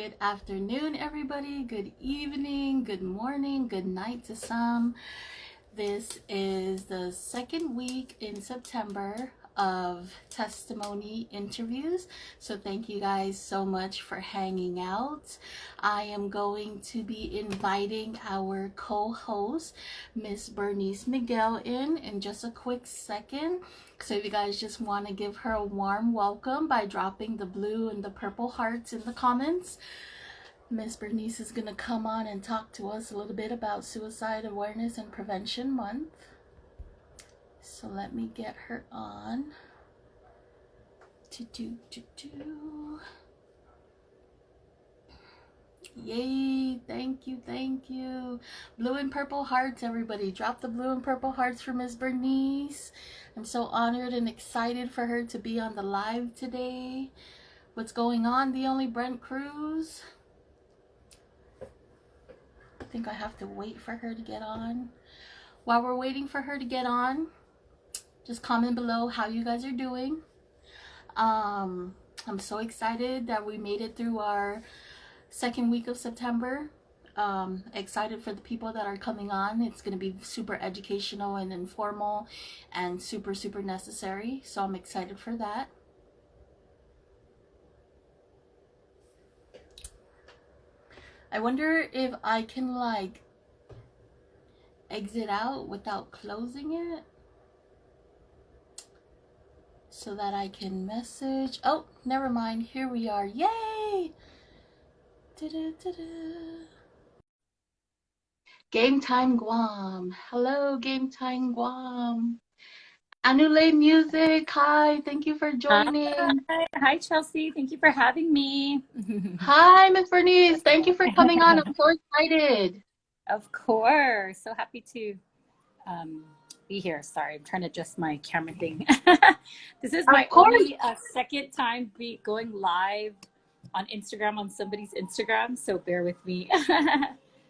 Good afternoon, everybody. Good evening, good morning, good night to some. This is the second week in September of testimony interviews. So thank you guys so much for hanging out. I am going to be inviting our co-host, Miss Bernice McGill, in just a quick second. So if you guys just want to give her a warm welcome by dropping the blue and the purple hearts in the comments. Miss Bernice is going to come on and talk to us a little bit about Suicide Awareness and Prevention Month. So let me get her on. Yay, thank you, thank you. Blue and purple hearts, everybody. Drop the blue and purple hearts for Miss Bernice. I'm so honored and excited for her to be on the live today. What's going on, the only Brent Cruz? I think I have to wait for her to get on. While we're waiting for her to get on, just comment below how you guys are doing. I'm so excited that we made it through our second week of September. Excited for the people that are coming on. It's going to be super educational and informal and super necessary. So I'm excited for that. I wonder if I can like exit out without closing it so that I can message. Oh, never mind. Here we are. Yay! Gametime Guam. Hello, Gametime Guam. Anule Music. Hi, thank you for joining. Hi, Chelsea. Thank you for having me. Hi, Miss Bernice. Thank you for coming on. I'm so excited. Of course. So happy to be here. Sorry, I'm trying to adjust my camera thing. This is my only second time going live on Instagram, on somebody's Instagram, so bear with me.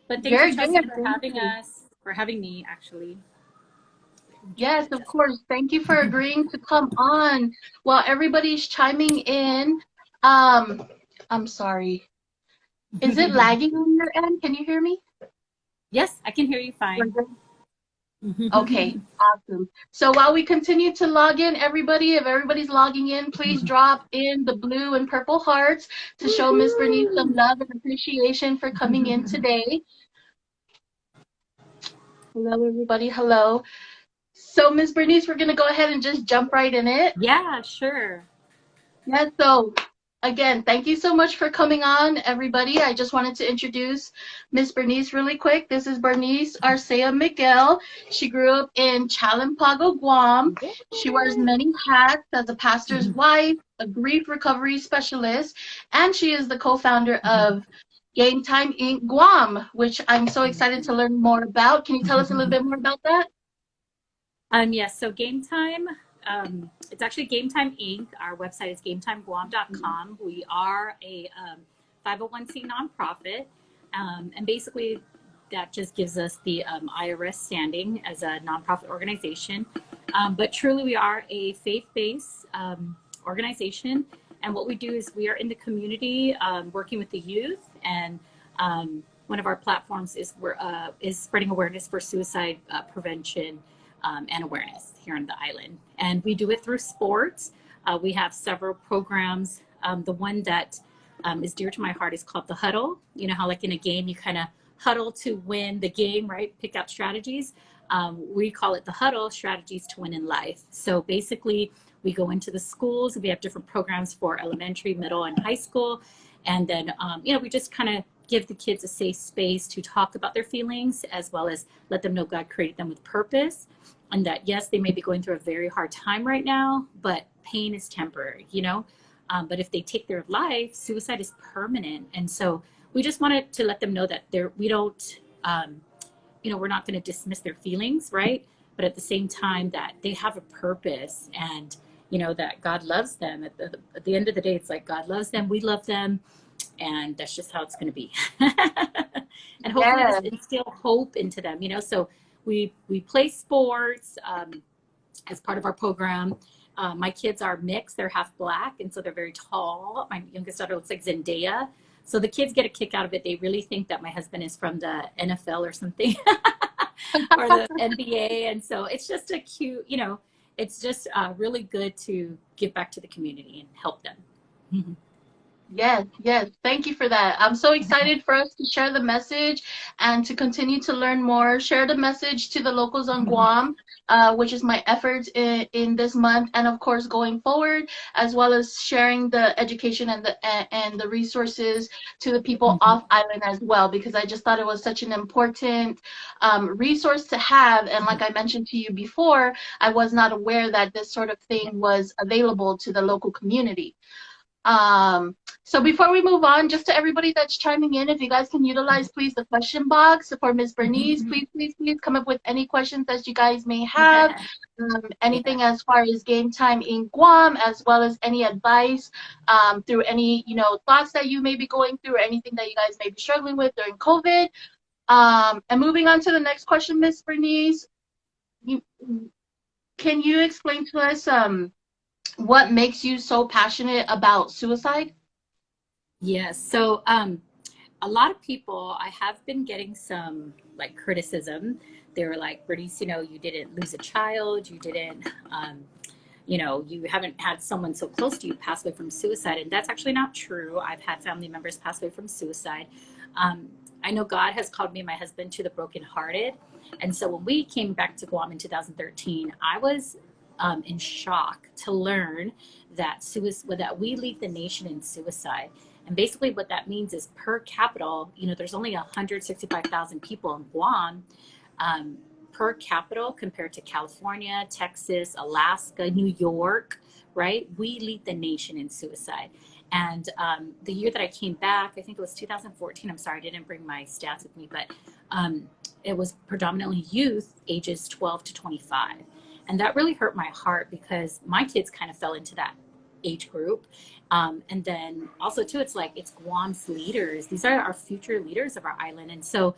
But thank you, Chelsea, for having us, for having me, actually. Yes, of course. Thank you for agreeing to come on. While everybody's chiming in, I'm sorry. Is it lagging on your end? Can you hear me? Yes, I can hear you fine. Okay, awesome. So while we continue to log in, everybody, if everybody's logging in, please drop in the blue and purple hearts to show Miss Bernice some love and appreciation for coming in today. Hello, everybody. Hello. So, Miss Bernice, we're going to go ahead and just jump right in it. Yeah, sure. Yeah, so again, thank you so much for coming on, everybody. I just wanted to introduce Miss Bernice really quick. This is Bernice Arceo McGill. She grew up in Chalampago, Guam. She wears many hats as a pastor's wife, a grief recovery specialist, and she is the co-founder of Gametime Inc. Guam, which I'm so excited to learn more about. Can you tell us a little bit more about that? Yes, so Gametime, it's actually Gametime Inc. Our website is gametimeguam.com. We are a 501c nonprofit, and basically that just gives us the IRS standing as a nonprofit organization. But truly we are a faith-based organization, and what we do is we are in the community working with the youth, and one of our platforms is spreading awareness for suicide prevention and awareness here on the island. And we do it through sports. We have several programs. The one that is dear to my heart is called the Huddle. You know how like in a game, you kind of huddle to win the game, right? Pick out strategies. We call it the Huddle, Strategies to Win in Life. So basically we go into the schools. We have different programs for elementary, middle, and high school. And then, we just kind of give the kids a safe space to talk about their feelings, as well as let them know God created them with purpose. And that, yes, they may be going through a very hard time right now, but pain is temporary, but if they take their life, suicide is permanent. And so we just wanted to let them know that we don't, we're not going to dismiss their feelings, right? But at the same time that they have a purpose, and, that God loves them. At the end of the day, it's like God loves them, we love them, and that's just how it's going to be. And hopefully just instill hope into them, so we play sports as part of our program. My kids are mixed. They're half black, and so they're very tall. My youngest daughter looks like Zendaya. So the kids get a kick out of it. They really think that my husband is from the NFL or something or the NBA. And so it's just a cute, it's just really good to give back to the community and help them. Yes, yes. Thank you for that. I'm so excited for us to share the message and to continue to learn more. Share the message to the locals on Guam, which is my efforts in this month, and of course going forward, as well as sharing the education and the resources to the people off island as well, because I just thought it was such an important resource to have. And like I mentioned to you before, I was not aware that this sort of thing was available to the local community. So before we move on, just to everybody that's chiming in, if you guys can utilize, please, the question box for Ms. Bernice. Please, please, please come up with any questions that you guys may have. Anything as far as game time in Guam, as well as any advice through any, thoughts that you may be going through, or anything that you guys may be struggling with during COVID. And moving on to the next question, Ms. Bernice, can you explain to us what makes you so passionate about suicide? Yes. So a lot of people, I have been getting some like criticism. They were like, Bernice, you didn't lose a child. You didn't, you haven't had someone so close to you pass away from suicide. And that's actually not true. I've had family members pass away from suicide. I know God has called me and my husband to the brokenhearted. And so when we came back to Guam in 2013, I was in shock to learn that that we lead the nation in suicide. And basically what that means is per capita, there's only 165,000 people in Guam, per capita compared to California, Texas, Alaska, New York, right? We lead the nation in suicide. And the year that I came back, I think it was 2014. I'm sorry, I didn't bring my stats with me, but it was predominantly youth ages 12 to 25. And that really hurt my heart because my kids kind of fell into that age group. And then also too, it's Guam's leaders. These are our future leaders of our island. And so,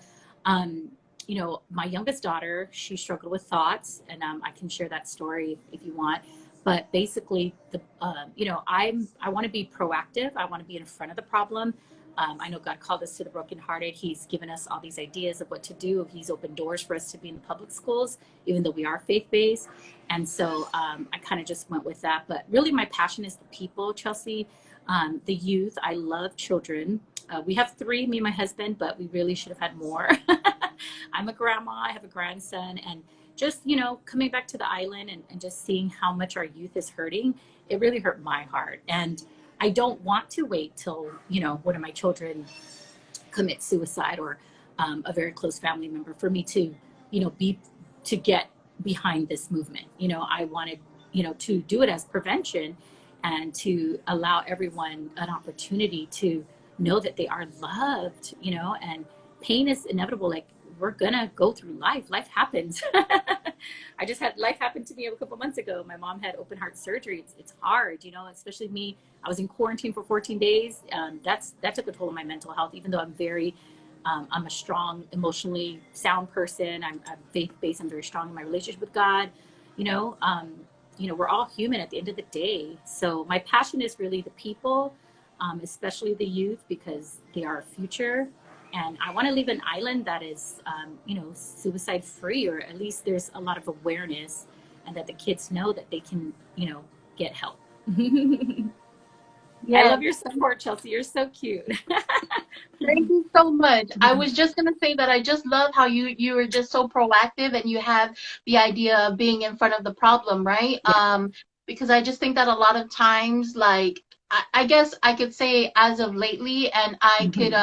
my youngest daughter, she struggled with thoughts, and I can share that story if you want. But basically, I want to be proactive. I want to be in front of the problem. I know God called us to the brokenhearted. He's given us all these ideas of what to do. He's opened doors for us to be in the public schools, even though we are faith-based. And so I kind of just went with that. But really my passion is the people, Chelsea, the youth. I love children. We have 3, me and my husband, but we really should have had more. I'm a grandma, I have a grandson, and just, coming back to the island and just seeing how much our youth is hurting, it really hurt my heart. And I don't want to wait till, one of my children commits suicide or a very close family member for me to, to get behind this movement. I wanted, to do it as prevention and to allow everyone an opportunity to know that they are loved, and pain is inevitable. Like, we're gonna go through life. Life happens. I just had life happen to me a couple months ago. My mom had open heart surgery. It's hard, especially me. I was in quarantine for 14 days. That took a toll on my mental health, even though I'm a strong, emotionally sound person. I'm faith-based. I'm very strong in my relationship with God. We're all human at the end of the day. So my passion is really the people, especially the youth, because they are our future. And I want to leave an island that is, suicide free, or at least there's a lot of awareness, and that the kids know that they can, get help. Yeah. I love your support, Chelsea. You're so cute. Thank you so much. I was just going to say that I just love how you were just so proactive, and you have the idea of being in front of the problem, right? Yeah. Because I just think that a lot of times, like, I guess I could say as of lately, and I could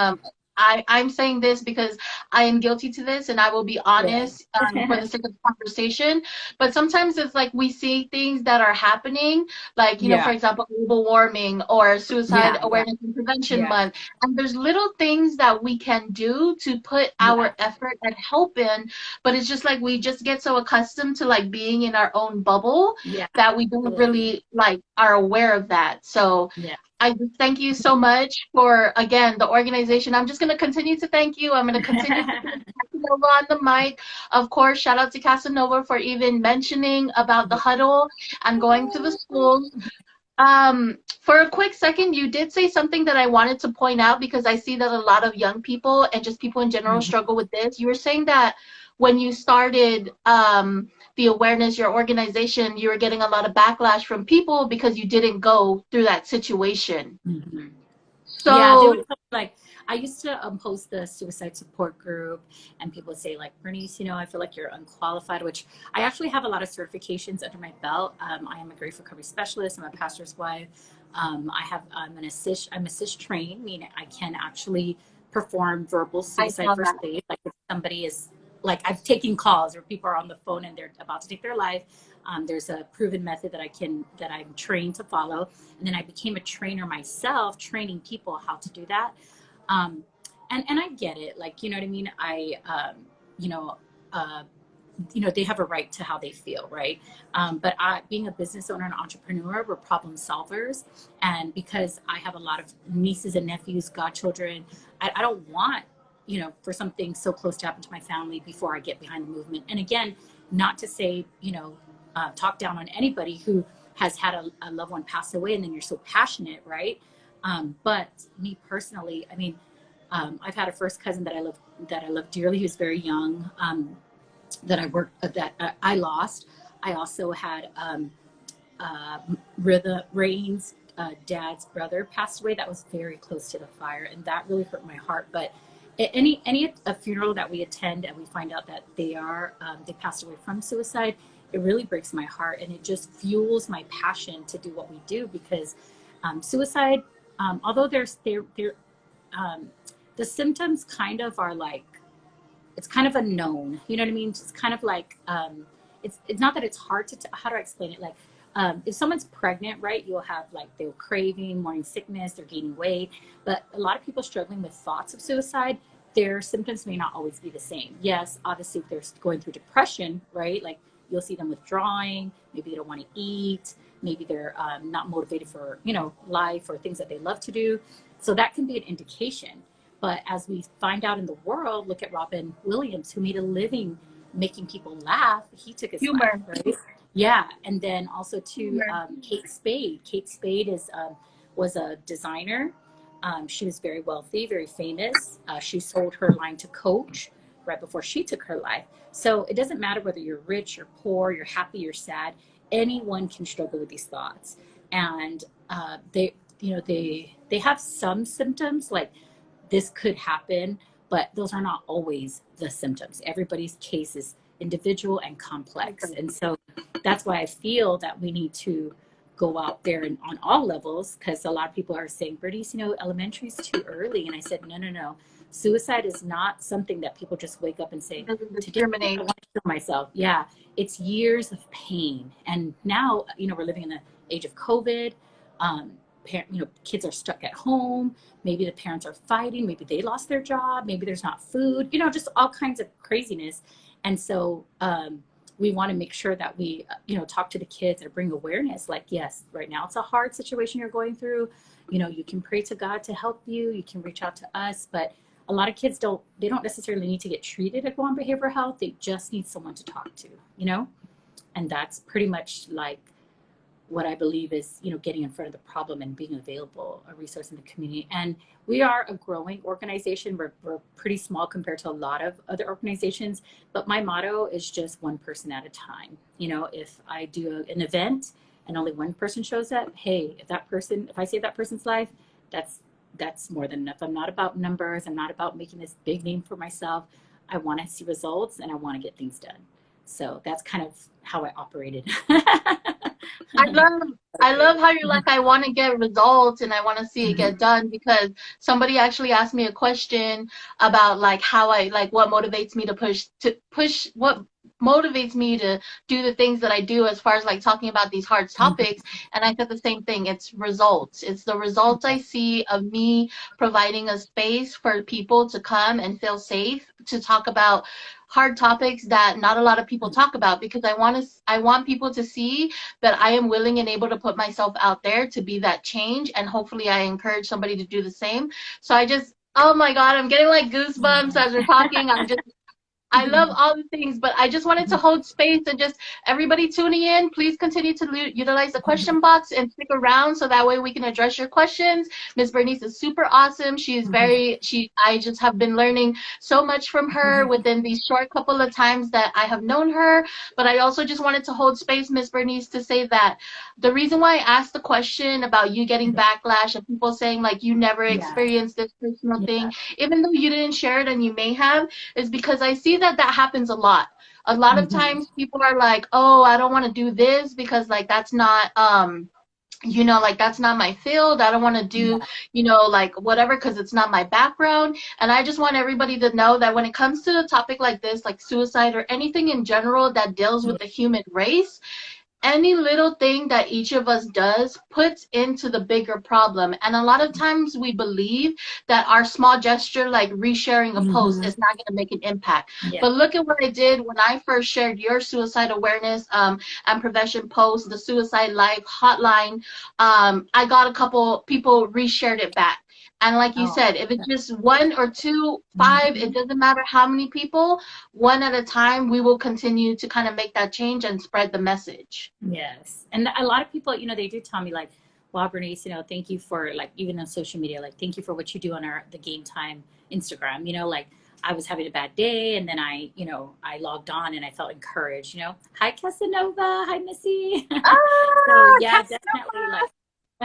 I'm saying this because I am guilty to this, and I will be honest for the sake of the conversation. But sometimes it's like we see things that are happening, like, for example, global warming or suicide awareness and prevention month. And there's little things that we can do to put our effort and help in, but it's just like we just get so accustomed to like being in our own bubble that we don't really like are aware of that. So I just thank you so much for, again, the organization. I'm just going to continue to thank you. I'm going to continue to thank Casanova on the mic. Of course, shout out to Casanova for even mentioning about the huddle and going to the schools. For a quick second, you did say something that I wanted to point out because I see that a lot of young people and just people in general Mhm. struggle with this. You were saying that when you started the awareness, your organization, you were getting a lot of backlash from people because you didn't go through that situation. Mhm. Yeah, they would So tell me, like, I used to host the suicide support group, and people would say, like, Bernice, I feel like you're unqualified, which I actually have a lot of certifications under my belt. I am a grief recovery specialist. I'm a pastor's wife. I'm assist trained, meaning I can actually perform verbal I suicide saw first that. aid. Like if somebody is, like, I've taken calls where people are on the phone and they're about to take their life. There's a proven method that I'm trained to follow, and then I became a trainer myself, training people how to do that. Um, and I get it, like, you know what I mean. You know, uh, they have a right to how they feel, right? But being a business owner and entrepreneur, we're problem solvers, and because I have a lot of nieces and nephews, godchildren, I don't want for something so close to happen to my family before I get behind the movement. And again, not to say talk down on anybody who has had a loved one pass away, and then you're so passionate, right? But me personally, I mean, I've had a first cousin that I love dearly, who's very young. I lost. I also had Rain's dad's brother passed away. That was very close to the fire, and that really hurt my heart. But any a funeral that we attend and we find out that they passed away from suicide, it really breaks my heart, and it just fuels my passion to do what we do because suicide, although they're um, the symptoms kind of are like it's kind of a known, you know what I mean? It's kind of like it's not that it's hard to how do I explain it? Like if someone's pregnant, right, you'll have like they're craving, morning sickness, they're gaining weight. But a lot of people struggling with thoughts of suicide, their symptoms may not always be the same. Yes, obviously if they're going through depression, right, like you'll see them withdrawing, maybe they don't want to eat, maybe they're not motivated for life or things that they love to do. So that can be an indication. But as we find out in the world, look at Robin Williams, who made a living making people laugh. He took his life, humor, right? Yeah, and then also to humor. Kate Spade. Kate Spade was a designer. She was very wealthy, very famous. She sold her line to Coach right before she took her life. So it doesn't matter whether you're rich, you're poor, you're happy, you're sad. Anyone can struggle with these thoughts, and they have some symptoms like this could happen, but those are not always the symptoms. Everybody's case is individual and complex. Okay. And so that's why I feel that we need to go out there and on all levels, because a lot of people are saying, Bernice, elementary is too early. And I said, no, no, no. Suicide is not something that people just wake up and say, It doesn't today I discriminate. want to kill myself. Yeah, it's years of pain. And now, we're living in the age of COVID. Um, Kids are stuck at home. Maybe the parents are fighting. Maybe they lost their job. Maybe there's not food, just all kinds of craziness. And so we want to make sure that we, talk to the kids and bring awareness. Like, yes, right now it's a hard situation you're going through. You can pray to God to help you. You can reach out to us. But a lot of kids don't necessarily need to get treated at Guam Behavioral Health. They just need someone to talk to. And that's pretty much like what I believe is, getting in front of the problem and being available, a resource in the community. And we are a growing organization. We're pretty small compared to a lot of other organizations, but my motto is just one person at a time. If I do an event and only one person shows up, hey, if I save that person's life, that's more than enough. I'm not about numbers. I'm not about making this big name for myself. I want to see results and I want to get things done. So that's kind of how I operated. I love I love how you're like, I want to get results and I want to see it get done because somebody actually asked me a question about like how I like what motivates me to push what motivates me to do the things that I do as far as like talking about these hard topics, and I said the same thing. It's results. It's the results I see of me providing a space for people to come and feel safe to talk about hard topics that not a lot of people talk about because I want people to see that I am willing and able to put myself out there to be that change, and hopefully I encourage somebody to do the same. So oh my God, I'm getting like goosebumps as we're talking. I love all the things, but I just wanted to hold space and just everybody tuning in, please continue to utilize the question box and stick around so that way we can address your questions. Miss Bernice is super awesome. I just have been learning so much from her within these short couple of times that I have known her. But I also just wanted to hold space, Miss Bernice, to say that the reason why I asked the question about you getting backlash and people saying like you never Yeah. experienced this personal Yeah. thing, even though you didn't share it and you may have, is because I see that happens a lot. A lot of times people are like, oh, I don't want to do this because like that's not like that's not my field. I don't want to do, like whatever because it's not my background. And I just want everybody to know that when it comes to a topic like this, like suicide or anything in general that deals with the human race, any little thing that each of us does puts into the bigger problem. And a lot of times we believe that our small gesture, like resharing a post, is not going to make an impact. Yeah. But look at what I did when I first shared your suicide awareness and prevention post, the Suicide Life hotline. I got a couple people reshared it back. And like you said, if it's just one or two, five, it doesn't matter how many people, one at a time, we will continue to kind of make that change and spread the message. Yes. And a lot of people, they do tell me like, wow, Bernice, thank you for like, even on social media, like, thank you for what you do on the Gametime Instagram, like I was having a bad day and then I logged on and I felt encouraged, hi Casanova, hi Missy. So yeah, Casanova. definitely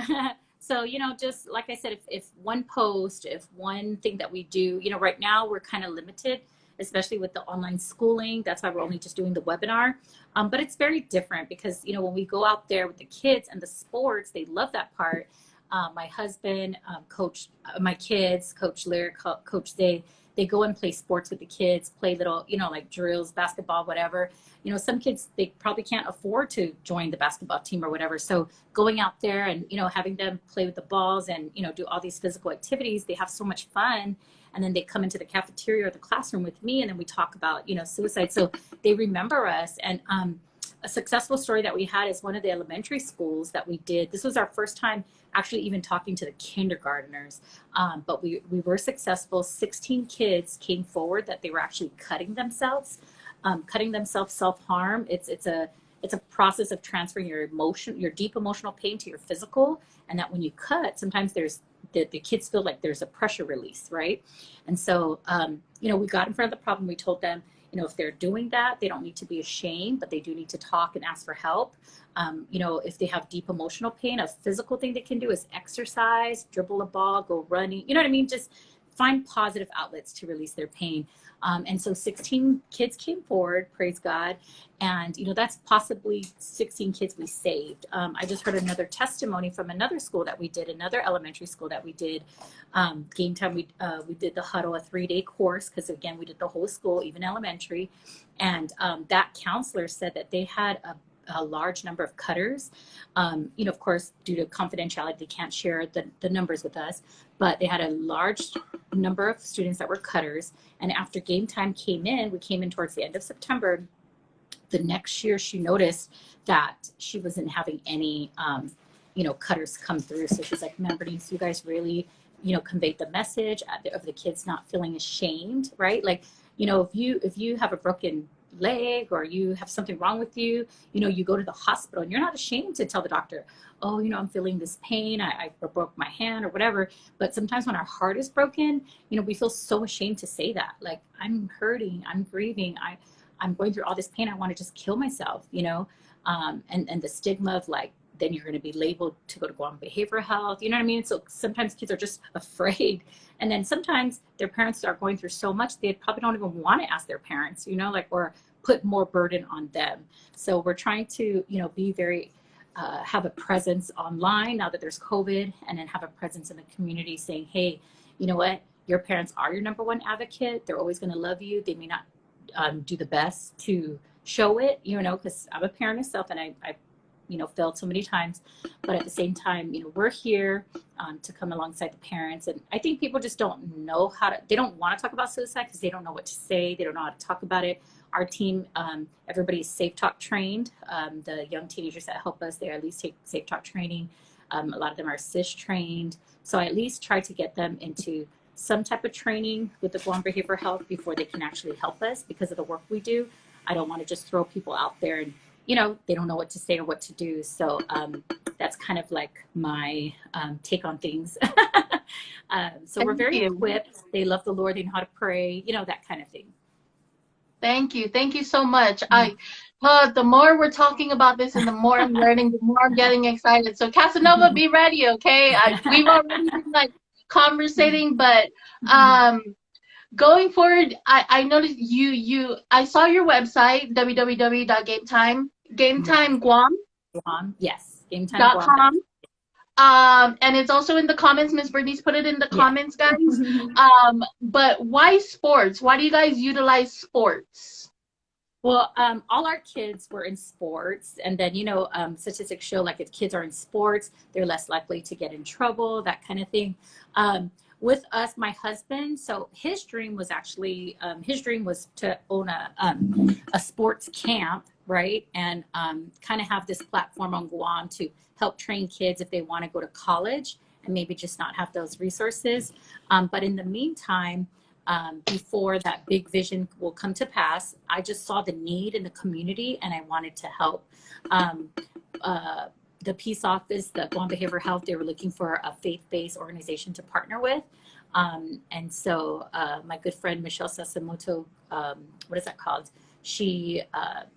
like, so, just like I said, if one post, if one thing that we do, right now we're kind of limited, especially with the online schooling. That's why we're only just doing the webinar. But it's very different because, when we go out there with the kids and the sports, they love that part. My husband, coach my kids, Coach Lyric, Coach they go and play sports with the kids, play little, like drills, basketball, whatever. Some kids, they probably can't afford to join the basketball team or whatever. So going out there and, having them play with the balls and, do all these physical activities, they have so much fun. And then they come into the cafeteria or the classroom with me and then we talk about, suicide. So they remember us. And a successful story that we had is one of the elementary schools that we did. This was our first time actually even talking to the kindergartners. But we were successful. 16 kids came forward that they were actually cutting themselves self-harm. It's a process of transferring your deep emotional pain to your physical. And that when you cut, sometimes the kids feel like there's a pressure release, right? And so, we got in front of the problem. We told them, if they're doing that, they don't need to be ashamed, but they do need to talk and ask for help. If they have deep emotional pain, a physical thing they can do is exercise, dribble a ball, go running, you know what I mean? Just find positive outlets to release their pain. And so 16 kids came forward, praise God. And, that's possibly 16 kids we saved. I just heard another testimony from another school that we did, another elementary school that we did. Gametime, we did the Huddle, a 3-day course, because again, we did the whole school, even elementary. And that counselor said that they had a large number of cutters. Of course, due to confidentiality, they can't share the numbers with us, but they had a large number of students that were cutters. And after Gametime came in, we came in towards the end of September. The next year, she noticed that she wasn't having any, cutters come through. So she's like, man, Bernice, you guys really, conveyed the message of the kids not feeling ashamed, right? Like, if you have a broken leg or you have something wrong with you, you go to the hospital and you're not ashamed to tell the doctor, oh, I'm feeling this pain. I broke my hand or whatever. But sometimes when our heart is broken, we feel so ashamed to say that. Like, I'm hurting, I'm grieving, I'm going through all this pain. I want to just kill myself, and the stigma of like, then you're going to be labeled to go to Guam behavioral health. You know what I mean? So sometimes kids are just afraid. And then sometimes their parents are going through so much, they probably don't even want to ask their parents, or put more burden on them. So we're trying to, be very, have a presence online now that there's COVID, and then have a presence in the community saying, hey, you know what? Your parents are your number one advocate. They're always going to love you. They may not do the best to show it, because I'm a parent myself and I failed so many times, but at the same time, we're here to come alongside the parents. And I think people just don't know they don't want to talk about suicide because they don't know what to say. They don't know how to talk about it. Our team, everybody's Safe Talk trained. The young teenagers that help us, they at least take Safe Talk training. A lot of them are CIS trained. So I at least try to get them into some type of training with the Guam Behavioral Health before they can actually help us because of the work we do. I don't want to just throw people out there and, you know, they don't know what to say or what to do. So that's kind of like my take on things. So we're Thank very you. equipped. They love the Lord. They know how to pray, you know, that kind of thing. Thank you. Thank you so much. The more we're talking about this and the more I'm learning, the more I'm getting excited. So Casanova, be ready, okay? We've already been like conversating, but um, going forward, I noticed I saw your website, www.gametime, Yes, GametimeGuam.com. Guam. Yes, GameTime And it's also in the comments. Miss Bernice put it in the Yeah. comments, guys. But why sports? Why do you guys utilize sports? Well, all our kids were in sports, and then you know, statistics show like if kids are in sports, they're less likely to get in trouble, that kind of thing. With us, my husband, so his dream was actually his dream was to own a sports camp, right, and kind of have this platform on Guam to help train kids if they want to go to college and maybe just not have those resources. But in the meantime, before that big vision will come to pass, I just saw the need in the community and I wanted to help. The Peace Office, the Guam Behavioral Health, they were looking for a faith-based organization to partner with. And so my good friend, Michelle Sasamoto, what is that called? She,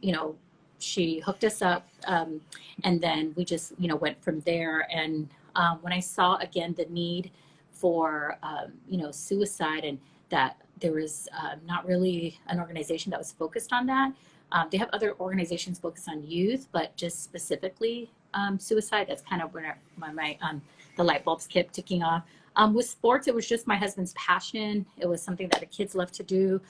you know, she hooked us up and then we just, you know, went from there. And when I saw again the need for, you know, suicide and that there was not really an organization that was focused on that. They have other organizations focused on youth, but just specifically suicide. That's kind of where my the light bulbs kept ticking off. With sports, it was just my husband's passion. It was something that the kids love to do.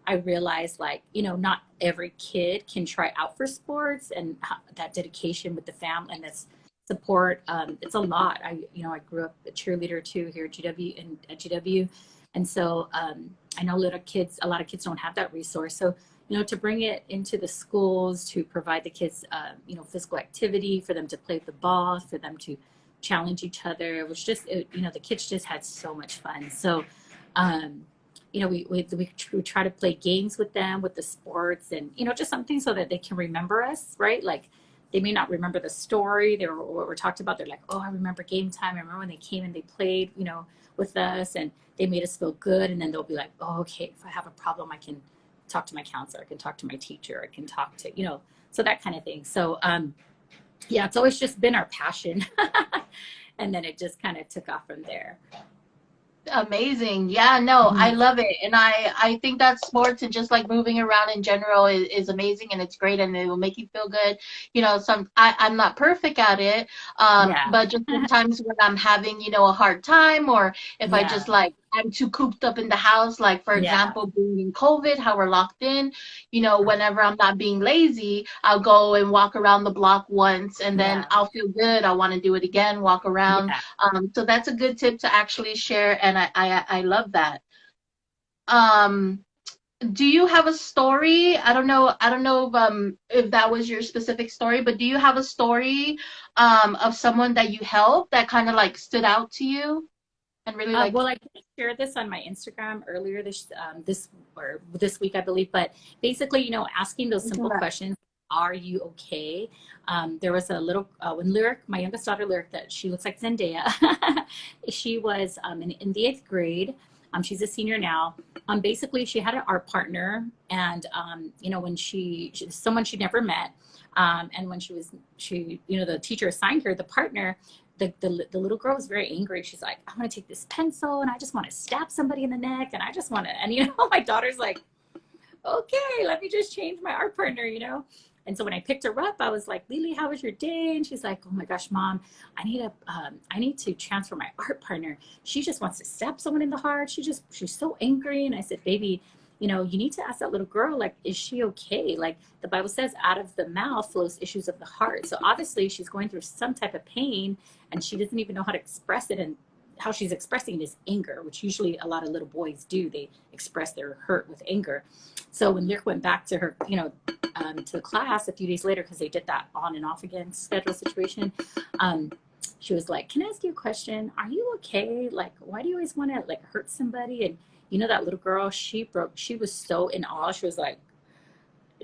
I realized, like, you know, not every kid can try out for sports, and that dedication with the family and this support. It's a lot. You know, I grew up a cheerleader too here at GW and at GW. And so I know a lot of kids don't have that resource. So, you know, to bring it into the schools, to provide the kids, you know, physical activity, for them to play with the ball, for them to challenge each other. It was just, you know, the kids just had so much fun. So, you know, we try to play games with them, with the sports and, you know, just something so that they can remember us, right? Like, they may not remember the story. They were what we talked about. They're like, oh, I remember game time. I remember when they came and they played, you know, with us and they made us feel good. And then they'll be like, oh, okay, if I have a problem, I can talk to my counselor. I can talk to my teacher. I can talk to, you know, so that kind of thing. So, yeah, it's always just been our passion. And then it just kind of took off from there. Amazing. Yeah, no, I love it. And I think that sports and just like moving around in general is amazing and it's great and it will make you feel good. You know, I'm not perfect at it. Yeah. But just sometimes when I'm having, you know, a hard time or if I just Yeah. like I'm too cooped up in the house, like for Yeah. example, being in COVID, how we're locked in, you know, whenever I'm not being lazy, I'll go and walk around the block once and then Yeah. I'll feel good. I want to do it again, walk around. Yeah. So that's a good tip to actually share, and I love that. Do you have a story? I don't know if that was your specific story, but do you have a story of someone that you helped that kind of like stood out to you and really like? Well, I shared this on my Instagram earlier this week, I believe. But basically, you know, asking those simple questions: Are you okay? There was a little when Lyric, my youngest daughter, Lyric, that she looks like Zendaya. She was in the 8th grade. She's a senior now. Basically, she had an art partner, and you know, when she's someone she never met, and when she, you know, the teacher assigned her the partner. The little girl was very angry. She's like, I want to take this pencil and I just want to stab somebody in the neck and I just want to, and you know, my daughter's like, okay, let me just change my art partner, you know? And so when I picked her up, I was like, Lily, how was your day? And she's like, oh my gosh, Mom, I need to transfer my art partner. She just wants to stab someone in the heart. She's so angry. And I said, baby, you know, you need to ask that little girl, like, is she okay? Like the Bible says, out of the mouth flows issues of the heart. So obviously she's going through some type of pain and she doesn't even know how to express it. And how she's expressing it is anger, which usually a lot of little boys do. They express their hurt with anger. So when Lyric went back to her, you know, to the class a few days later, because they did that on and off again schedule situation, she was like, can I ask you a question? Are you okay? Like, why do you always want to like hurt somebody? And you know, that little girl, she was so in awe. She was like,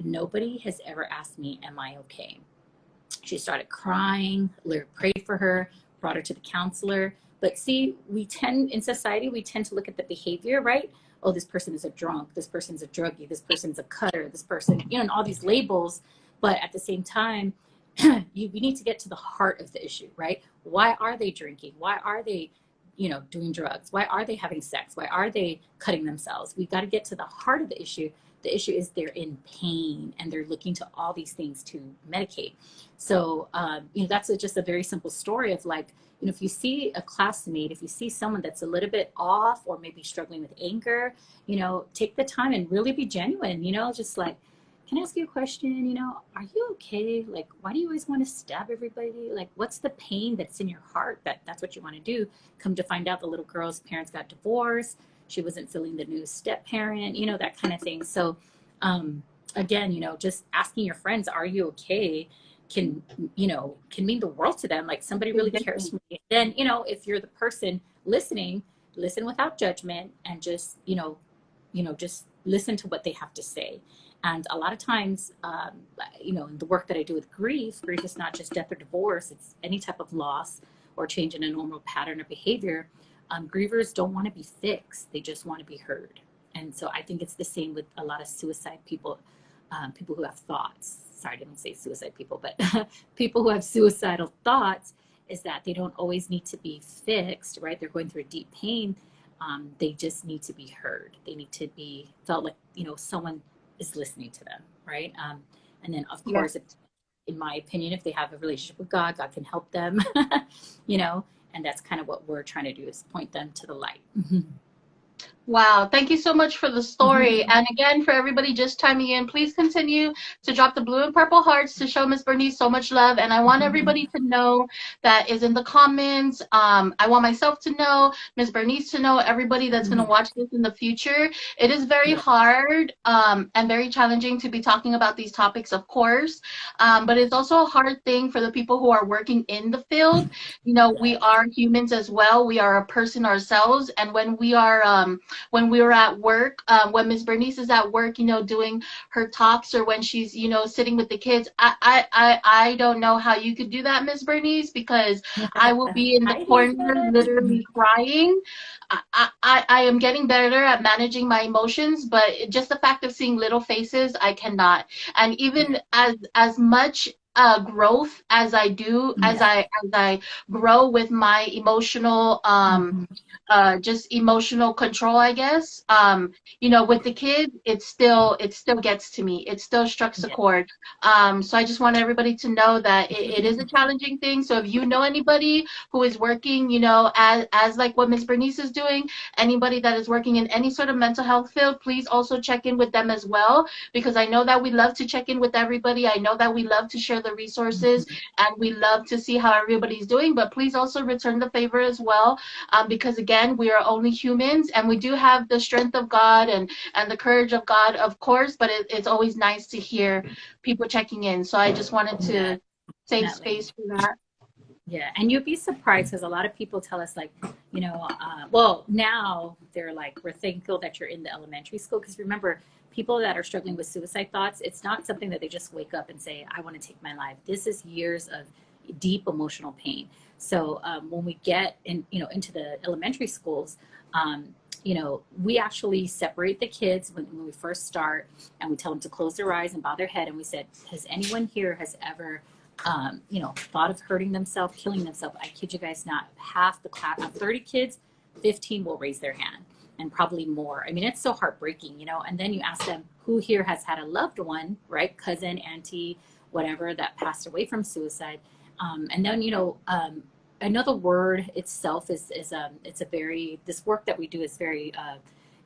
nobody has ever asked me, am I okay? She started crying. Larry prayed for her, brought her to the counselor. But see, we tend in society, we tend to look at the behavior, right? Oh, this person is a drunk, this person's a druggie, this person's a cutter, this person, you know, and all these labels. But at the same time, we need to get to the heart of the issue, right? Why are they drinking? Why are they, you know, doing drugs? Why are they having sex? Why are they cutting themselves? We got to get to the heart of the issue. The issue is they're in pain and they're looking to all these things to medicate. So, you know, that's just a very simple story of like, you know, if you see a classmate, if you see someone that's a little bit off or maybe struggling with anger, you know, take the time and really be genuine, you know, just like, can I ask you a question? You know, are you okay? Like, why do you always want to stab everybody? Like, what's the pain that's in your heart that's what you want to do? Come to find out the little girl's parents got divorced. She wasn't feeling the new step parent, you know, that kind of thing. So, again, you know, just asking your friends, are you okay? Can, you know, can mean the world to them. Like somebody really cares for me. Then, you know, if you're the person listening, listen without judgment and just, just listen to what they have to say. And a lot of times, you know, in the work that I do with grief is not just death or divorce, it's any type of loss or change in a normal pattern of behavior. Grievers don't want to be fixed. They just want to be heard. And so I think it's the same with a lot of suicide people, people who have thoughts. Sorry, I didn't say suicide people, but people who have suicidal thoughts is that they don't always need to be fixed, right? They're going through a deep pain. They just need to be heard. They need to be felt like, you know, someone is listening to them, right? And then, of course, in my opinion, if they have a relationship with God, God can help them, you know, and that's kind of what we're trying to do is point them to the light. Wow, thank you so much for the story. And again, for everybody just chiming in, please continue to drop the blue and purple hearts to show Miss Bernice so much love. And I want everybody to know that is in the comments. I want myself to know, Miss Bernice to know, everybody that's going to watch this in the future. It is very hard and very challenging to be talking about these topics, of course. But it's also a hard thing for the people who are working in the field. You know, we are humans as well. We are a person ourselves. And when we are when we were at work, when Miss Bernice is at work, you know, doing her talks, or when she's, you know, sitting with the kids, I don't know how you could do that, Miss Bernice, because I will be in the corner literally crying. I am getting better at managing my emotions, but just the fact of seeing little faces, I cannot. And even as much growth as I do, as I grow with my emotional just emotional control, I guess. You know, with the kids, it still gets to me. It still strikes a chord. So I just want everybody to know that it is a challenging thing. So if you know anybody who is working, you know, as like what Miss Bernice is doing, anybody that is working in any sort of mental health field, please also check in with them as well, because I know that we love to check in with everybody. I know that we love to share the resources and we love to see how everybody's doing, but please also return the favor as well, because again, we are only humans, and we do have the strength of God and the courage of God, of course, but it's always nice to hear people checking in. So I just wanted to save space for that. Yeah, and you'd be surprised because a lot of people tell us, like, you know, well, now they're like, we're thankful that you're in the elementary school, because remember, people that are struggling with suicide thoughts, it's not something that they just wake up and say, I want to take my life. This is years of deep emotional pain. So when we get in, you know, into the elementary schools, you know, we actually separate the kids when we first start, and we tell them to close their eyes and bow their head. And we said, has anyone here has ever, you know, thought of hurting themselves, killing themselves? I kid you guys not. Half the class of 30 kids, 15 will raise their hand, and probably more. I mean, it's so heartbreaking, you know. And then you ask them, who here has had a loved one, right? Cousin, auntie, whatever, that passed away from suicide. And then, you know, I know the word itself is it's a very, this work that we do is very,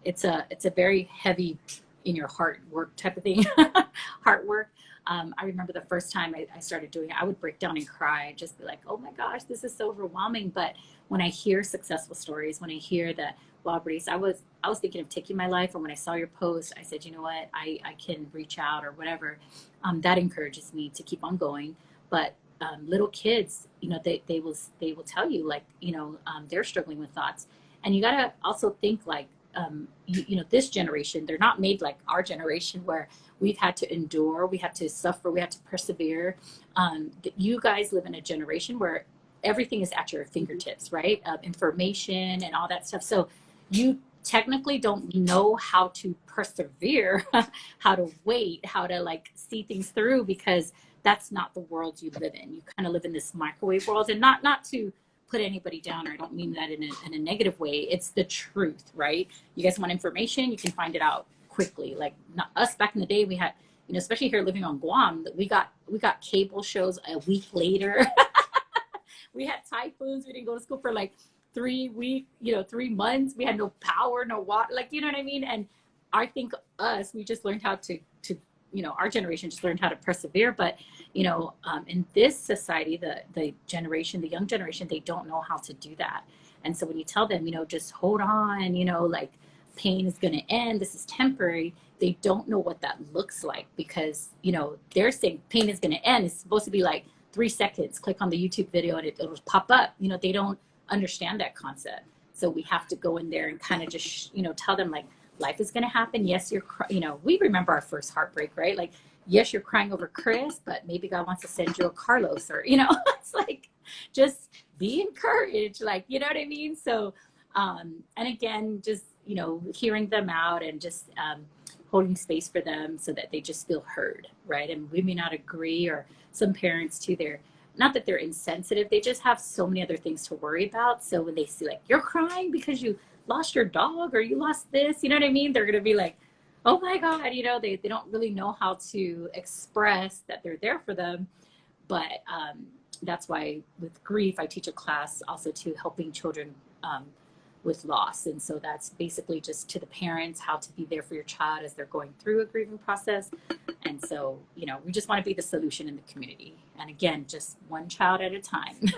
it's a very heavy in your heart work type of thing, heart work. I remember the first time I started doing it, I would break down and cry, just be like, oh my gosh, this is so overwhelming. But when I hear successful stories, when I hear that, well, Brice, I was thinking of taking my life, and when I saw your post, I said, you know what, I can reach out or whatever. That encourages me to keep on going. But little kids, you know, they will tell you like, you know, they're struggling with thoughts. And you got to also think like, you know, this generation, they're not made like our generation where we've had to endure, we have to suffer, we have to persevere. You guys live in a generation where everything is at your fingertips, right? Information and all that stuff. So you technically don't know how to persevere, how to wait, how to like see things through, because that's not the world you live in. You kind of live in this microwave world, and not to put anybody down, or I don't mean that in a negative way. It's the truth, right? You guys want information, you can find it out quickly. Like not, us back in the day, we had, you know, especially here living on Guam, we got cable shows a week later. We had typhoons. We didn't go to school for like 3 weeks, you know, 3 months. We had no power, no water, like, you know what I mean? And I think we just learned how to, you know, our generation just learned how to persevere. But, you know, in this society, the young generation, they don't know how to do that. And so when you tell them, you know, just hold on, you know, like pain is going to end, this is temporary, they don't know what that looks like, because, you know, they're saying pain is going to end. It's supposed to be like 3 seconds, click on the YouTube video and it'll pop up. You know, they don't understand that concept. So we have to go in there and kind of just, you know, tell them like, life is going to happen. Yes, you know, we remember our first heartbreak, right? Like, yes, you're crying over Chris, but maybe God wants to send you a Carlos, or, you know, it's like, just be encouraged. Like, you know what I mean? So, and again, just, you know, hearing them out and just holding space for them so that they just feel heard, right? And we may not agree, or some parents too, they're not that they're insensitive, they just have so many other things to worry about. So when they see like, you're crying because you lost your dog or you lost this, you know what I mean? They're going to be like, oh my God, you know, they don't really know how to express that they're there for them. But that's why with grief, I teach a class also to helping children with loss. And so that's basically just to the parents, how to be there for your child as they're going through a grieving process. And so, you know, we just want to be the solution in the community. And again, just one child at a time.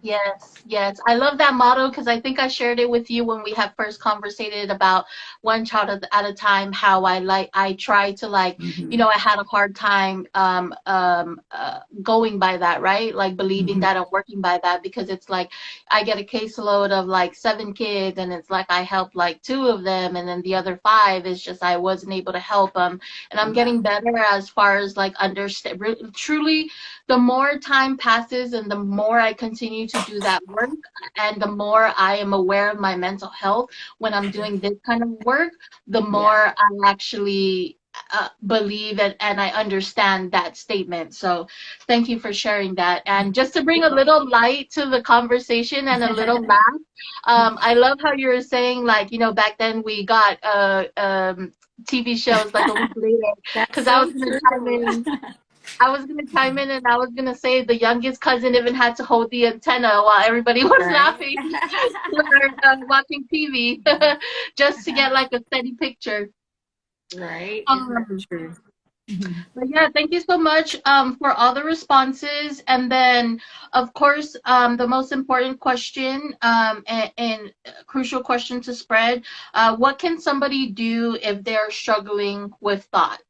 Yes, yes. I love that motto, because I think I shared it with you when we had first conversated about one child at a time, how I try to like, you know, I had a hard time going by that, right? Like believing that and working by that, because it's like I get a caseload of like 7 kids and it's like I helped like 2 of them, and then the other 5 is just I wasn't able to help them. And I'm getting better as far as like understand truly. The more time passes and the more I continue to do that work, and the more I am aware of my mental health when I'm doing this kind of work, the more I actually believe and I understand that statement. So thank you for sharing that. And just to bring a little light to the conversation and a little laugh, I love how you were saying, like, you know, back then we got TV shows like a week later, because I was going to chime in. I was going to chime in and I was going to say the youngest cousin even had to hold the antenna while everybody was laughing or watching TV just to get like a steady picture. Right. True. But yeah, thank you so much for all the responses. And then, of course, the most important question and crucial question to spread, what can somebody do if they're struggling with thoughts?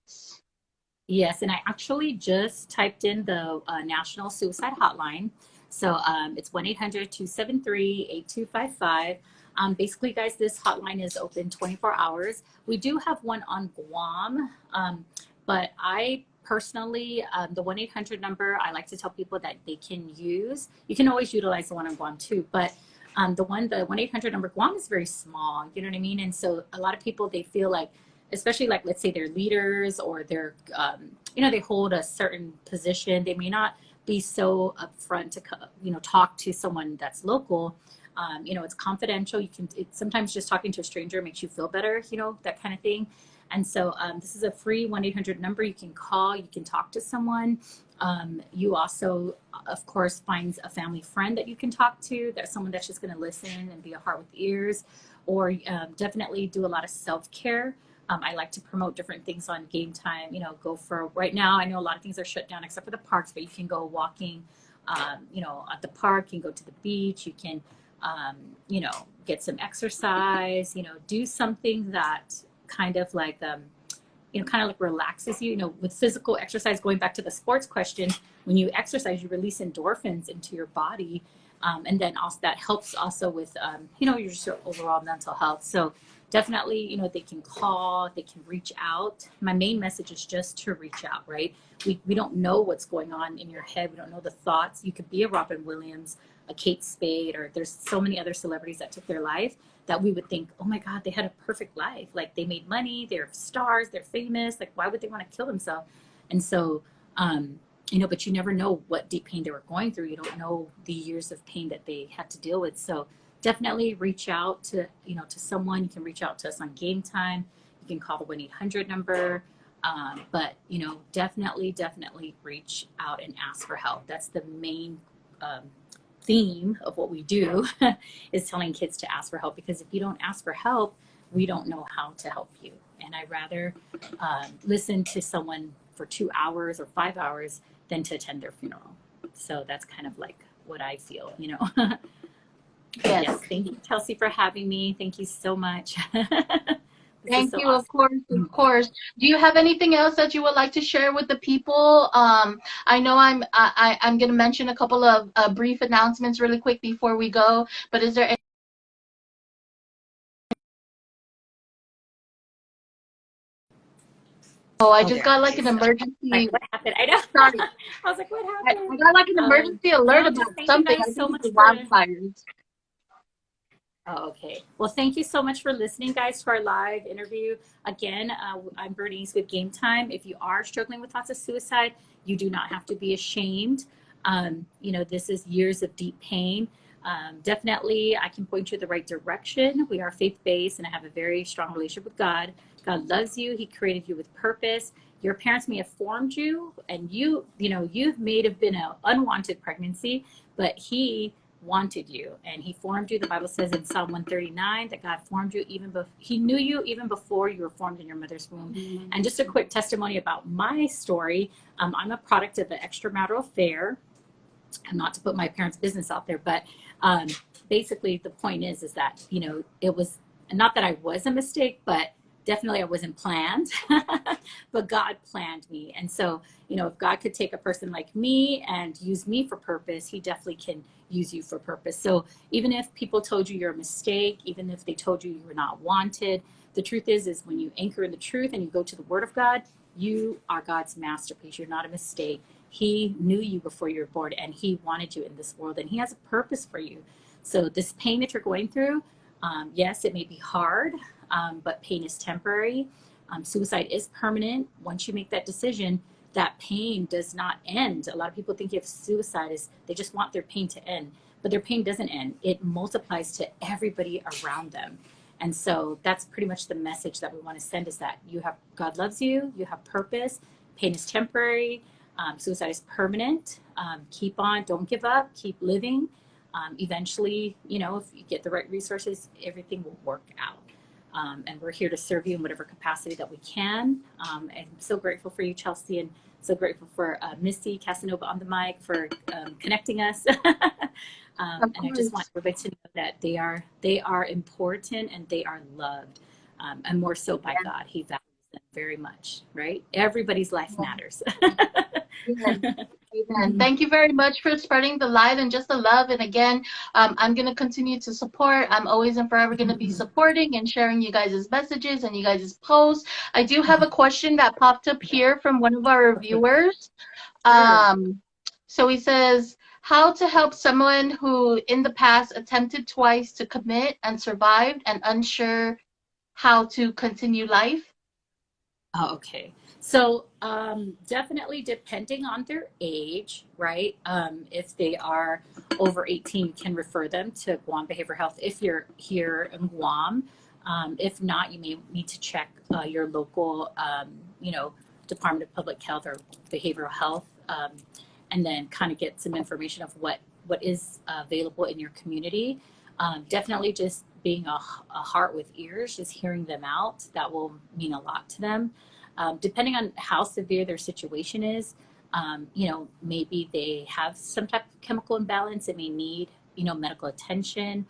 Yes, and I actually just typed in the National Suicide Hotline. So it's 1-800-273-8255. Basically, guys, this hotline is open 24 hours. We do have one on Guam, but I personally, the 1-800 number, I like to tell people that they can use. You can always utilize the one on Guam too, but the 1-800 number Guam is very small, you know what I mean? And so a lot of people, they feel like, especially like, let's say they're leaders or they're, you know, they hold a certain position. They may not be so upfront to, you know, talk to someone that's local. You know, it's confidential. It's sometimes just talking to a stranger makes you feel better, you know, that kind of thing. And so this is a free 1-800 number. You can call, you can talk to someone. You also, of course, find a family friend that you can talk to. That's someone that's just going to listen and be a heart with ears, or definitely do a lot of self-care. I like to promote different things on Gametime, you know, go for, right now, I know a lot of things are shut down except for the parks, but you can go walking, you know, at the park, you can go to the beach, you can, you know, get some exercise, you know, do something that kind of like, you know, kind of like relaxes you, you know, with physical exercise, going back to the sports question, when you exercise, you release endorphins into your body. And then also that helps also with, your overall mental health. So definitely, they can call, they can reach out. My main message is just to reach out, right? We don't know what's going on in your head. We don't know the thoughts. You could be a Robin Williams, a Kate Spade, or there's so many other celebrities that took their life that we would think, oh my God, they had a perfect life. Like they made money, they're stars, they're famous. Like, why would they want to kill themselves? And so, but you never know what deep pain they were going through. You don't know the years of pain that they had to deal with. So definitely reach out to someone. You can reach out to us on Gametime. You can call the 1-800 number. But definitely reach out and ask for help. That's the main theme of what we do is telling kids to ask for help, because if you don't ask for help, we don't know how to help you. And I'd rather listen to someone for 2 hours or 5 hours than to attend their funeral. So that's kind of like what I feel. Yes. Thank you, Chelsea, for having me. Thank you so much. Thank you, awesome. of course. Do you have anything else that you would like to share with the people? I know I'm going to mention a couple of brief announcements really quick before we go, but is there any? Oh, I just got like an emergency. Like, what happened? I know. Sorry. I was like, what happened? I got like an emergency alert about something. I think it's wildfires. Oh, okay. Well, thank you so much for listening, guys, to our live interview. Again, I'm Bernice with Gametime. If you are struggling with thoughts of suicide, you do not have to be ashamed. This is years of deep pain. Definitely, I can point you in the right direction. We are faith-based, and I have a very strong relationship with God. God loves you. He created you with purpose. Your parents may have formed you, and you may have been an unwanted pregnancy, but He wanted you and He formed you. The Bible says in Psalm 139 that God formed you He knew you even before you were formed in your mother's womb. Mm-hmm. And just a quick testimony about my story. I'm a product of an extramarital affair. And not to put my parents' business out there, but basically the point is that, it was not that I was a mistake, but definitely I wasn't planned, but God planned me. And so, if God could take a person like me and use me for purpose, He definitely can use you for purpose. So even if people told you you're a mistake, even if they told you you were not wanted, the truth is when you anchor in the truth and you go to the Word of God, you are God's masterpiece. You're not a mistake. He knew you before you were born, and He wanted you in this world, and He has a purpose for you. So this pain that you're going through, yes, it may be hard, but pain is temporary. Suicide is permanent. Once you make that decision, that pain does not end. A lot of people think if suicide is, they just want their pain to end, but their pain doesn't end. It multiplies to everybody around them. And so that's pretty much the message that we want to send, is that God loves you, you have purpose, pain is temporary, suicide is permanent. Keep on, don't give up, keep living. Eventually, if you get the right resources, everything will work out. And we're here to serve you in whatever capacity that we can. And I'm so grateful for you, Chelsea, and so grateful for Misty Casanova on the mic for connecting us. And I just want everybody to know that they are important and they are loved, and more so by God. He values them very much, right? Everybody's life matters. Amen. Thank you very much for spreading the light and just the love. And again, I'm going to continue to support. I'm always and forever going to be supporting and sharing you guys' messages and you guys' posts. I do have a question that popped up here from one of our viewers. So he says, how to help someone who in the past attempted twice to commit and survived and unsure how to continue life? Oh, okay. So definitely depending on their age, right? If they are over 18, you can refer them to Guam Behavioral Health if you're here in Guam. If not, you may need to check your local, Department of Public Health or Behavioral Health, and then kind of get some information of what is available in your community. Definitely just being a heart with ears, just hearing them out, that will mean a lot to them. Depending on how severe their situation is, maybe they have some type of chemical imbalance. It may need, medical attention.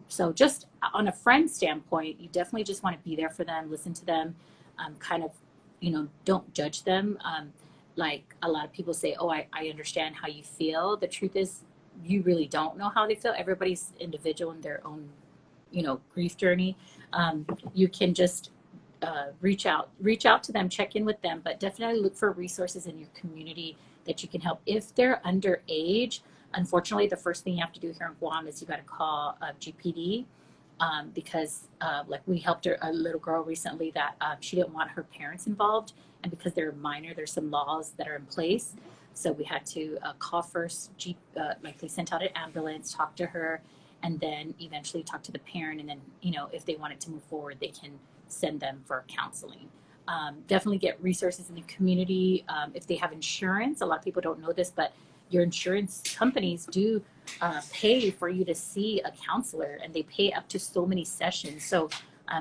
So just on a friend standpoint, you definitely just want to be there for them, listen to them, kind of, don't judge them. like a lot of people say, oh, I understand how you feel. The truth is, you really don't know how they feel. Everybody's individual in their own, grief journey. You can just reach out to them, check in with them, but definitely look for resources in your community that you can help. If they're underage, unfortunately, the first thing you have to do here in Guam is you got to call GPD, because like we helped a little girl recently that she didn't want her parents involved, and because they're minor, there's some laws that are in place. So we had to call first, like they sent out an ambulance, talk to her, and then eventually talk to the parent. And then, if they wanted to move forward, they can send them for counseling. Definitely get resources in the community. If they have insurance, a lot of people don't know this, but your insurance companies do pay for you to see a counselor, and they pay up to so many sessions. So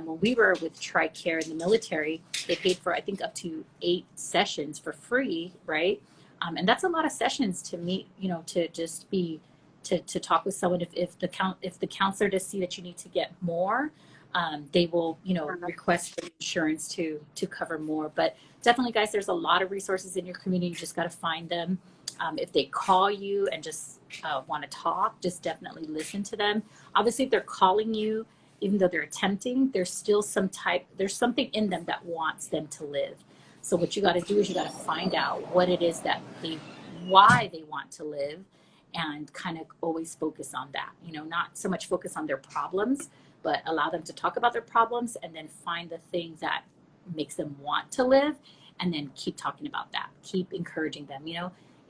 when we were with TRICARE in the military, they paid for, I think, up to 8 sessions for free, right? And that's a lot of sessions to meet, to just be, to talk with someone. If the counselor does see that you need to get more, they will, request for insurance to cover more. But definitely, guys, there's a lot of resources in your community. You just got to find them. If they call you and just want to talk, just definitely listen to them. Obviously, if they're calling you, even though they're attempting, there's still there's something in them that wants them to live. So what you got to do is you got to find out what it is why they want to live, and kind of always focus on that. Not so much focus on their problems, but allow them to talk about their problems, and then find the thing that makes them want to live, and then keep talking about that. Keep encouraging them.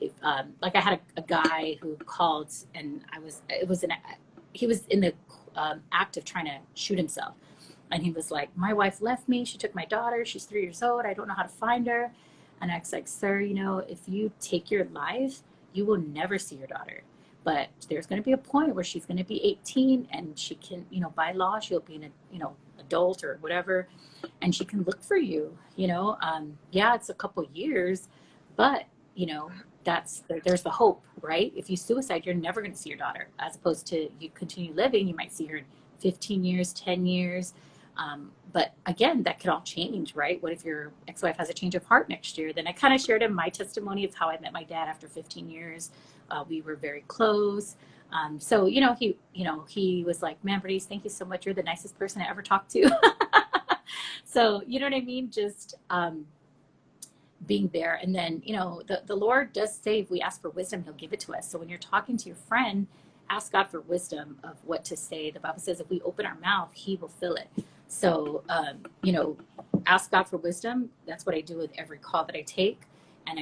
If like I had a guy who called, and he was in the act of trying to shoot himself, and he was like, my wife left me, she took my daughter, she's 3 years old, I don't know how to find her. And I was like, sir, if you take your life, you will never see your daughter. But there's going to be a point where she's going to be 18, and she can, by law, she'll be an adult or whatever, and she can look for you. Yeah, it's a couple years, but there's the hope, right? If you suicide, you're never going to see your daughter. As opposed to you continue living, you might see her in 15 years, 10 years. But again, that could all change, right? What if your ex-wife has a change of heart next year? Then I kind of shared in my testimony of how I met my dad after 15 years. We were very close. So, he was like, man, Bernice, thank you so much. You're the nicest person I ever talked to. So, you know what I mean? Just being there. And then, the Lord does say if we ask for wisdom, he'll give it to us. So when you're talking to your friend, ask God for wisdom of what to say. The Bible says if we open our mouth, he will fill it. So, ask God for wisdom. That's what I do with every call that I take. And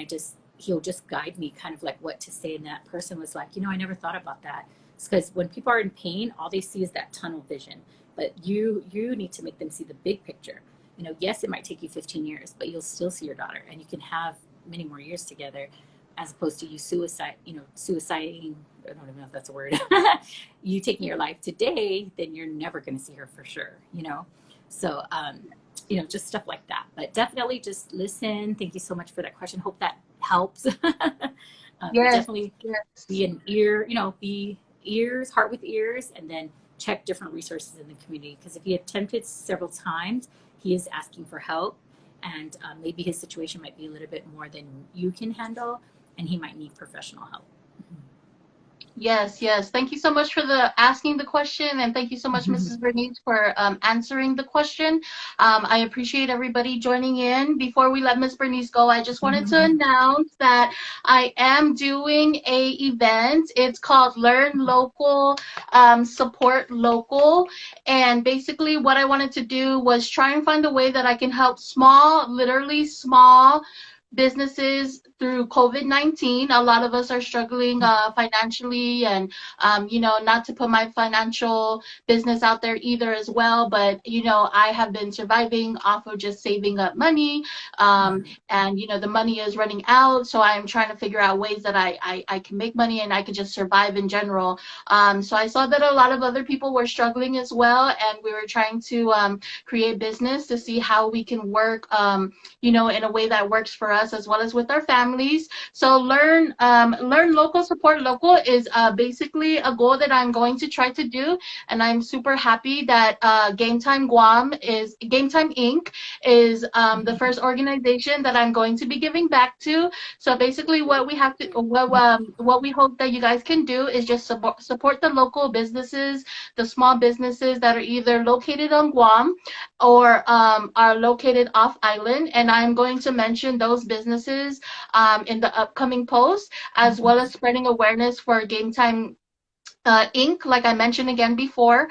he'll just guide me kind of like what to say. And that person was like, I never thought about that. It's because when people are in pain, all they see is that tunnel vision. But you need to make them see the big picture. Yes, it might take you 15 years, but you'll still see your daughter, and you can have many more years together, as opposed to you suiciding. I don't even know if that's a word. You taking your life today, then you're never going to see her for sure. So just stuff like that. But definitely just listen. Thank you so much for that question. Hope that helps. Yes, definitely yes. Be an ear. Be ears, heart with ears, and then check different resources in the community. Because if he attempted several times, he is asking for help, and maybe his situation might be a little bit more than you can handle, and he might need professional help. Yes, yes. Thank you so much for asking the question, and thank you so much, Mrs. Bernice, for answering the question. I appreciate everybody joining in. Before we let Ms. Bernice go, I just wanted to announce that I am doing a event. It's called Learn Local, Support Local, and basically what I wanted to do was try and find a way that I can help literally small businesses through COVID-19. A lot of us are struggling financially, and not to put my financial business out there either as well, but I have been surviving off of just saving up money, and the money is running out, so I'm trying to figure out ways that I can make money and I could just survive in general. So I saw that a lot of other people were struggling as well, and we were trying to create business to see how we can work in a way that works for us. us as well as with our families. So learn local, support local is basically a goal that I'm going to try to do, and I'm super happy that Gametime Inc. is the first organization that I'm going to be giving back to. So basically, what we hope that you guys can do is just support the local businesses, the small businesses that are either located on Guam or are located off island. And I'm going to mention those businesses in the upcoming post, as well as spreading awareness for Gametime Inc. Like I mentioned again before,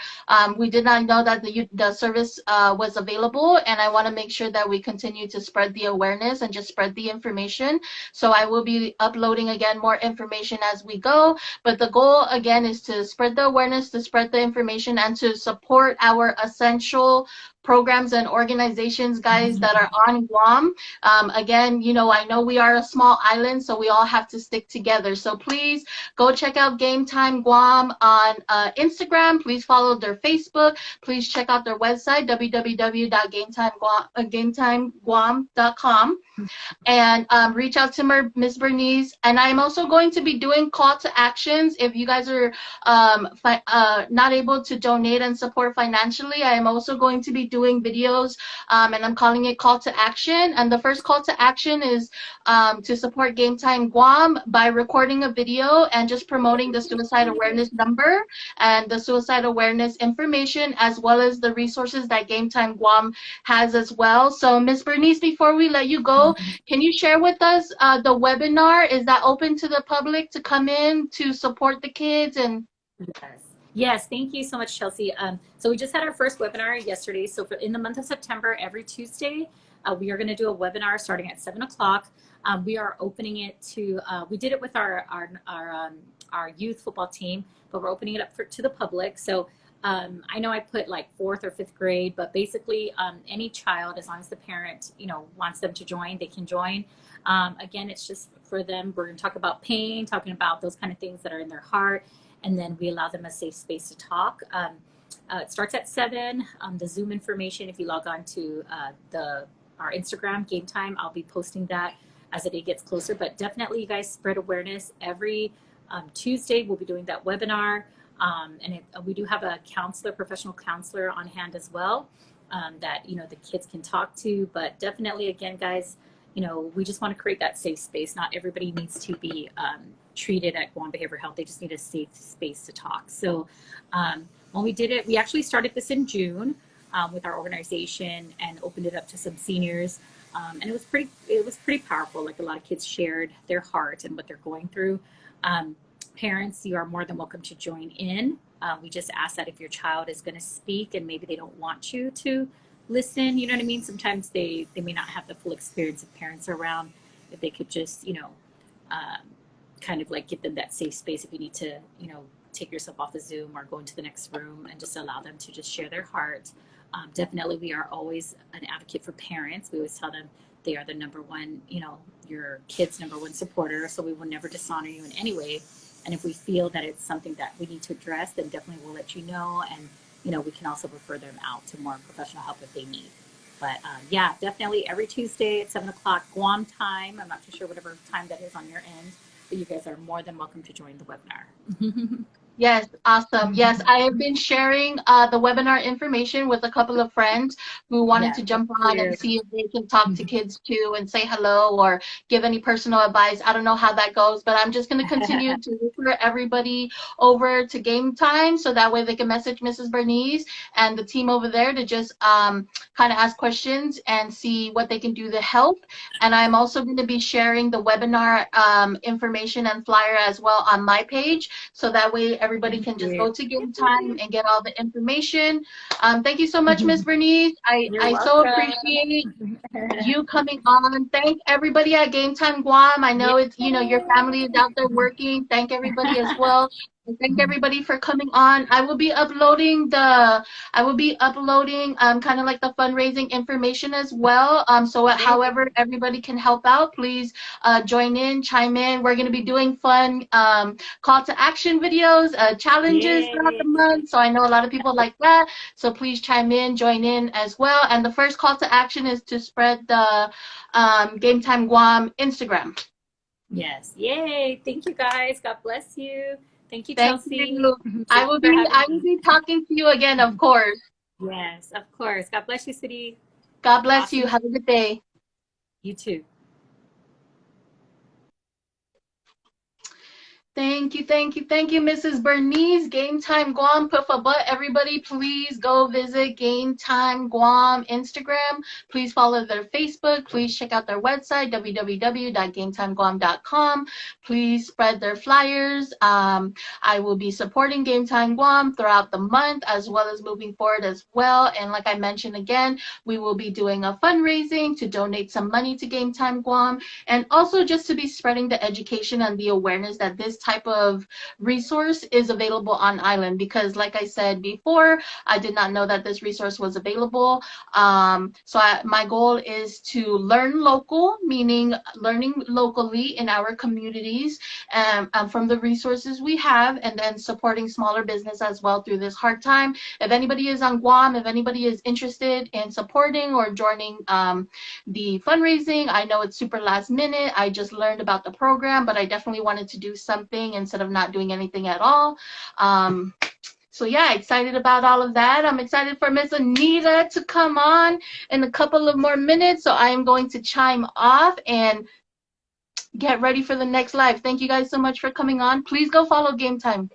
we did not know that the service was available, and I want to make sure that we continue to spread the awareness and just spread the information. So I will be uploading again more information as we go, but the goal again is to spread the awareness, to spread the information, and to support our essential programs and organizations, guys, that are on Guam. Again, I know we are a small island, so we all have to stick together. So please go check out Gametime Guam on Instagram. Please follow their Facebook. Please check out their website, www.gametimeguam.com. And reach out to Miss Bernice. And I'm also going to be doing call to actions. If you guys are not able to donate and support financially, I am also going to be doing videos, and I'm calling it call to action. And the first call to action is to support Gametime Guam by recording a video and just promoting the suicide awareness number and the suicide awareness information, as well as the resources that Gametime Guam has as well. So Miss Bernice, before we let you go, can you share with us the webinar? Is that open to the public to come in to support the kids? And Yes, thank you so much, Chelsea. So we just had our first webinar yesterday. So in the month of September, every Tuesday, we are going to do a webinar starting at 7 o'clock. We are opening it to, we did it with our youth football team, but we're opening it up to the public. So I know I put like 4th or 5th grade, but basically any child, as long as the parent, wants them to join, they can join. Again, it's just for them. We're going to talk about pain, talking about those kind of things that are in their heart, and then we allow them a safe space to talk. It starts at 7. The Zoom information, if you log on to our Instagram, Gametime, I'll be posting that as the day gets closer. But definitely, you guys spread awareness. Every Tuesday, we'll be doing that webinar. And we do have a counselor, professional counselor on hand as well, that, the kids can talk to. But definitely, again, guys, we just want to create that safe space. Not everybody needs to be treated at Guam Behavioral Health. They just need a safe space to talk. So when we did it, we actually started this in June with our organization and opened it up to some seniors. And it was pretty powerful. Like, a lot of kids shared their heart and what they're going through. Parents, you are more than welcome to join in. We just ask that if your child is going to speak and maybe they don't want you to listen, you know what I mean? Sometimes they may not have the full experience of parents around. If they could just, kind of like give them that safe space if you need to, take yourself off the Zoom or go into the next room and just allow them to just share their heart. Definitely, we are always an advocate for parents. We always tell them they are the number one, your kid's number one supporter. So we will never dishonor you in any way. And if we feel that it's something that we need to address, then definitely we'll let you know. And, we can also refer them out to more professional help if they need. But yeah, definitely every Tuesday at 7 o'clock Guam time. I'm not too sure whatever time that is on your end, but you guys are more than welcome to join the webinar. Yes, awesome. Yes, I have been sharing the webinar information with a couple of friends who wanted to jump on and see if they can talk to kids too and say hello or give any personal advice. I don't know how that goes, but I'm just going to continue to refer everybody over to Gametime so that way they can message Mrs. Bernice and the team over there to just kind of ask questions and see what they can do to help. And I'm also going to be sharing the webinar information and flyer as well on my page, so that way everybody can just go to Gametime and get all the information. Thank you so much, Miss Bernice. I so appreciate you coming on. Thank everybody at Gametime Guam. I know it's, your family is out there working. Thank everybody as well. Thank everybody for coming on. I will be uploading kind of like the fundraising information as well. So however everybody can help out, please join in, chime in. We're going to be doing fun call to action videos, challenges throughout the month. So I know a lot of people like that. So please chime in, join in as well. And the first call to action is to spread the Game Time Guam Instagram. Yes. Yay. Thank you guys. God bless you. Thank you, Thank Chelsea. you. I will be talking to you again, of course. Yes, of course. God bless you, City. God bless Awesome. you. Have a good day. You too. Thank you, Mrs. Bernice. Game Time Guam, Pufa. Everybody, please go visit Game Time Guam Instagram. Please follow their Facebook. Please check out their website, www.gametimeguam.com. Please spread their flyers. I will be supporting Game Time Guam throughout the month as well as moving forward as well. And like I mentioned again, we will be doing a fundraising to donate some money to Game Time Guam, and also just to be spreading the education and the awareness that this type of resource is available on island, because like I said before, I did not know that this resource was available. My goal is to learn local, meaning learning locally in our communities from the resources we have, and then supporting smaller business as well through this hard time. If anybody is on Guam, if anybody is interested in supporting or joining the fundraising, I know it's super last minute. I just learned about the program, but I definitely wanted to do something instead of not doing anything at all. So yeah, excited about all of that. I'm excited for Miss Anita to come on in a couple of more minutes. So I am going to chime off and get ready for the next live. Thank you guys so much for coming on. Please go follow Game Time.